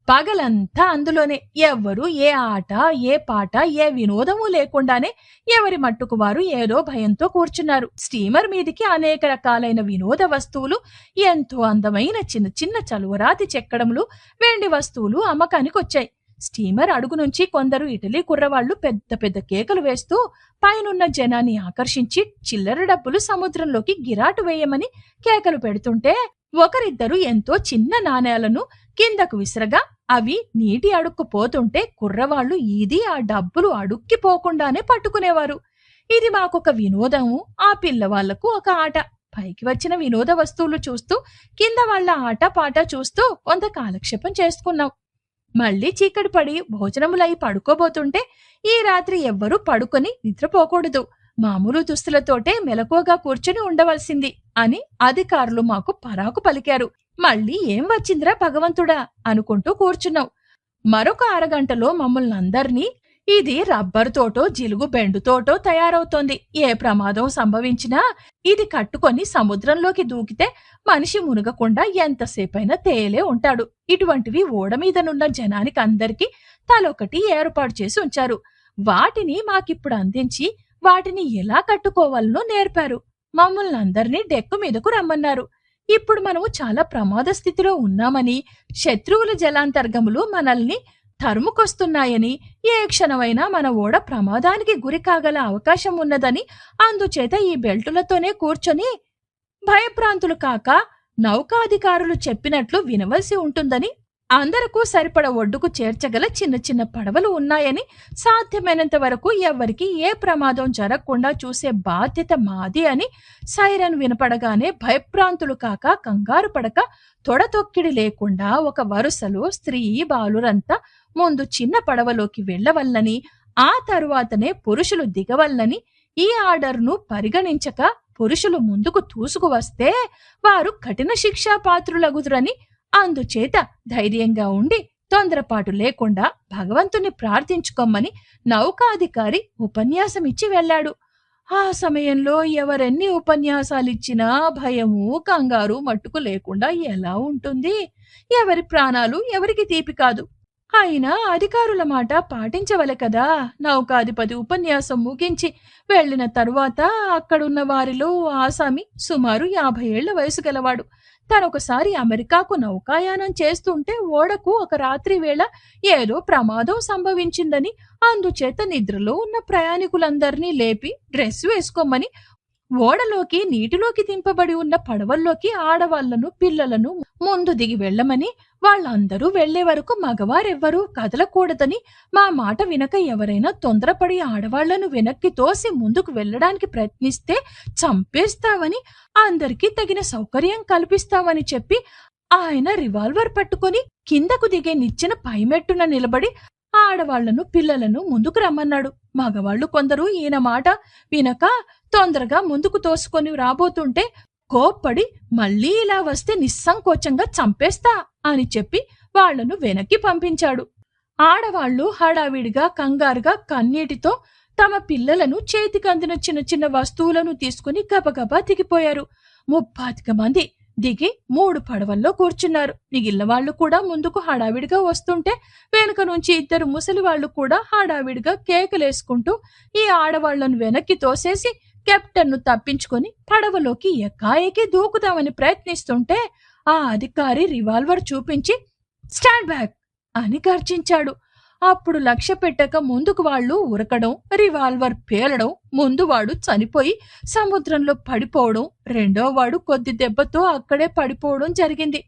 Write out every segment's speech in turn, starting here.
పగలంతా అందులోనే. ఎవ్వరూ ఏ ఆట, ఏ పాట, ఏ వినోదమూ లేకుండానే ఎవరి మట్టుకు వారు ఏదో భయంతో కూర్చున్నారు. స్టీమర్ మీదికి అనేక రకాలైన వినోద వస్తువులు, ఎంతో అందమైన చిన్న చిన్న చలువరాతి చెక్కడములు, వెండి వస్తువులు అమ్మకానికొచ్చాయి. స్టీమర్ అడుగు నుంచి కొందరు ఇటలీ కుర్రవాళ్లు పెద్ద పెద్ద కేకలు వేస్తూ పైనున్న జనాన్ని ఆకర్షించి చిల్లర డబ్బులు సముద్రంలోకి గిరాటు వేయమని కేకలు పెడుతుంటే, ఒకరిద్దరు ఎంతో చిన్న నాణేలను కిందకు విసరగా అవి నీటి అడుక్కు పోతుంటే కుర్రవాళ్లు ఈది ఆ డబ్బులు అడుక్కిపోకుండానే పట్టుకునేవారు. ఇది మాకొక వినోదము, ఆ పిల్లవాళ్లకు ఒక ఆట. పైకి వచ్చిన వినోద వస్తువులు చూస్తూ కింద వాళ్ల ఆట పాట చూస్తూ కొంత కాలక్షేపం చేసుకున్నాం. మళ్లీ చీకటి పడి భోజనములై పడుకోబోతుంటే, ఈ రాత్రి ఎవ్వరూ పడుకొని నిద్రపోకూడదు, మామూలు దుస్తులతోటే మెలకువగా కూర్చుని ఉండవలసింది అని అధికారులు మాకు పరాకు పలికారు. మళ్ళీ ఏం వచ్చిందిరా భగవంతుడా అనుకుంటూ కూర్చున్నాం. మరొక అరగంటలో మమ్మల్నందర్నీ ఇది రబ్బరు తోటో జిలుగు బెండుతోటో తయారవుతోంది, ఏ ప్రమాదం సంభవించినా ఇది కట్టుకొని సముద్రంలోకి దూకితే మనిషి మునగకుండా ఎంతసేపైనా తేలే ఉంటాడు. ఇటువంటివి ఓడమీదనున్న జనానికి అందరికీ తలొకటి ఏర్పాటు చేసి ఉంచారు. వాటిని మాకిప్పుడు అందించి వాటిని ఎలా కట్టుకోవాలనో నేర్పారు. మమ్మల్నందర్నీ డెక్కు మీదకు రమ్మన్నారు. ఇప్పుడు మనము చాలా ప్రమాద స్థితిలో ఉన్నామని, శత్రువుల జలాంతర్గములు మనల్ని తరుముకొస్తున్నాయని, ఏ క్షణమైనా మన ఓడ ప్రమాదానికి గురి కాగల అవకాశం ఉన్నదని, అందుచేత ఈ బెల్టులతోనే కూర్చొని భయప్రాంతులు కాక నౌకాధికారులు చెప్పినట్లు వినవలసి ఉంటుందని, అందరకు సరిపడ ఒడ్డుకు చేర్చగల చిన్న చిన్న పడవలు ఉన్నాయని, సాధ్యమైనంత వరకు ఎవ్వరికి ఏ ప్రమాదం జరగకుండా చూసే బాధ్యత మాది అని సైరన్ వినపడగానే భయప్రాంతులు కాక కంగారు పడక తొడతొక్కిడి లేకుండా ఒక వరుసలో స్త్రీ బాలురంతా ముందు చిన్న పడవలోకి వెళ్లవల్లని, ఆ తరువాతనే పురుషులు దిగవల్లని, ఈ ఆర్డర్ను పరిగణించక పురుషులు ముందుకు తూసుకువస్తే వారు కఠిన శిక్షా పాత్రులగుదురని, అందుచేత ధైర్యంగా ఉండి తొందరపాటు లేకుండా భగవంతుని ప్రార్థించుకోమని నౌకాధికారి ఉపన్యాసమిచ్చి వెళ్లాడు. ఆ సమయంలో ఎవరెన్ని ఉపన్యాసాలిచ్చినా భయము కంగారు మట్టుకు లేకుండా ఎలా ఉంటుంది? ఎవరి ప్రాణాలు ఎవరికి తీపి కాదు. అయినా అధికారుల మాట పాటించవలె కదా. నౌకాధిపతి ఉపన్యాసం ముగించి వెళ్లిన తరువాత అక్కడున్న వారిలో ఆసామి సుమారు 50 ఏళ్ల వయసు గలవాడు. తనొకసారి అమెరికాకు నౌకాయానం చేస్తుంటే ఓడకు ఒక రాత్రి వేళ ఏదో ప్రమాదం సంభవించిందని, అందుచేత నిద్రలో ఉన్న ప్రయాణికులందర్నీ లేపి డ్రెస్ వేసుకోమని, ఓడలోకి నీటిలోకి దింపబడి ఉన్న పడవల్లోకి ఆడవాళ్లను పిల్లలను ముందు దిగి వెళ్లమని, వాళ్ళందరూ వెళ్లే వరకు మగవారెవ్వరూ కదలకూడదని, మా మాట వినక ఎవరైనా తొందరపడి ఆడవాళ్లను వెనక్కి తోసి ముందుకు వెళ్లడానికి ప్రయత్నిస్తే చంపేస్తామని, అందరికీ తగిన సౌకర్యం కల్పిస్తామని చెప్పి ఆయన రివాల్వర్ పట్టుకొని కిందకు దిగే నిచ్చెన పైమెట్టున నిలబడి ఆడవాళ్లను పిల్లలను ముందుకు రమ్మన్నాడు. మగవాళ్లు కొందరు ఈయన మాట వినక తొందరగా ముందుకు తోసుకొని రాబోతుంటే కోప్పడి మళ్లీ ఇలా వస్తే నిస్సంకోచంగా చంపేస్తా అని చెప్పి వాళ్లను వెనక్కి పంపించాడు. ఆడవాళ్లు హడావిడిగా కంగారుగా కన్నీటితో తమ పిల్లలను చేతికందిన చిన్న చిన్న వస్తువులను తీసుకుని గబగబా దిగిపోయారు. 30 మంది దిగి 3 పడవల్లో కూర్చున్నారు. మిగిలిన వాళ్లు కూడా ముందుకు హడావిడిగా వస్తుంటే వెనుక నుంచి 2 ముసలివాళ్లు కూడా హడావిడిగా కేకలేసుకుంటూ ఈ ఆడవాళ్లను వెనక్కి తోసేసి కెప్టెన్ను తప్పించుకొని పడవలోకి ఎకాఎకి దూకుదామని ప్రయత్నిస్తుంటే ఆ అధికారి రివాల్వర్ చూపించి స్టాండ్ బ్యాక్ అని గర్జించాడు. అప్పుడు లక్ష్య పెట్టక ముందుకు వాళ్లు ఉరకడం, రివాల్వర్ పేలడం, ముందువాడు చనిపోయి సముద్రంలో పడిపోవడం, రెండోవాడు కొద్ది దెబ్బతో అక్కడే పడిపోవడం జరిగింది.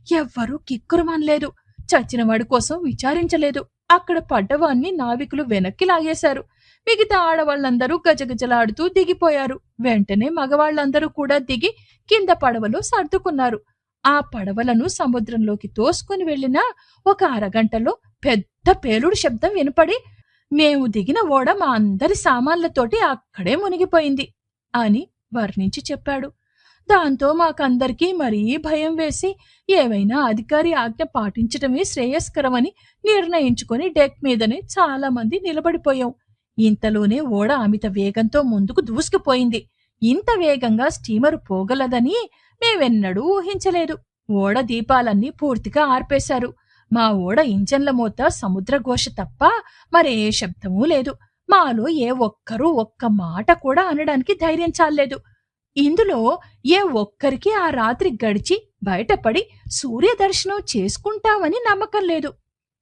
ఎవ్వరూ కిక్కురుమనలేదు. చచ్చినవాడి కోసం విచారించలేదు. అక్కడ పడ్డవాన్ని నావికులు వెనక్కి లాగేశారు. మిగతా ఆడవాళ్లందరూ గజగజలాడుతూ దిగిపోయారు. వెంటనే మగవాళ్లందరూ కూడా దిగి కింద పడవలో సర్దుకున్నారు. ఆ పడవలను సముద్రంలోకి తోసుకుని వెళ్లిన ఒక అరగంటలో పెద్ద పేలుడు శబ్దం వినపడి మేము దిగిన ఓడ మా అందరి సామాన్లతోటి అక్కడే మునిగిపోయింది అని వర్ణించి చెప్పాడు. దాంతో మాకందరికీ మరీ భయం వేసి ఏవైనా అధికారి ఆజ్ఞ పాటించటమే శ్రేయస్కరమని నిర్ణయించుకొని డెక్ మీదనే చాలా మంది నిలబడిపోయాం. ఇంతలోనే ఓడ అమిత వేగంతో ముందుకు దూసుకుపోయింది. ఇంత వేగంగా స్టీమరు పోగలదని మేమెన్నడూ ఊహించలేదు. ఓడ దీపాలన్నీ పూర్తిగా ఆర్పేశారు. మా ఓడ ఇంజన్ల మోత సముద్రఘోష తప్ప మరే శబ్దమూ లేదు. మాలో ఏ ఒక్కరూ ఒక్క మాట కూడా అనడానికి ధైర్యం చాల్లేదు. ఇందులో ఏ ఒక్కరికి ఆ రాత్రి గడిచి బయటపడి సూర్యదర్శనం చేసుకుంటామని నమ్మకం లేదు.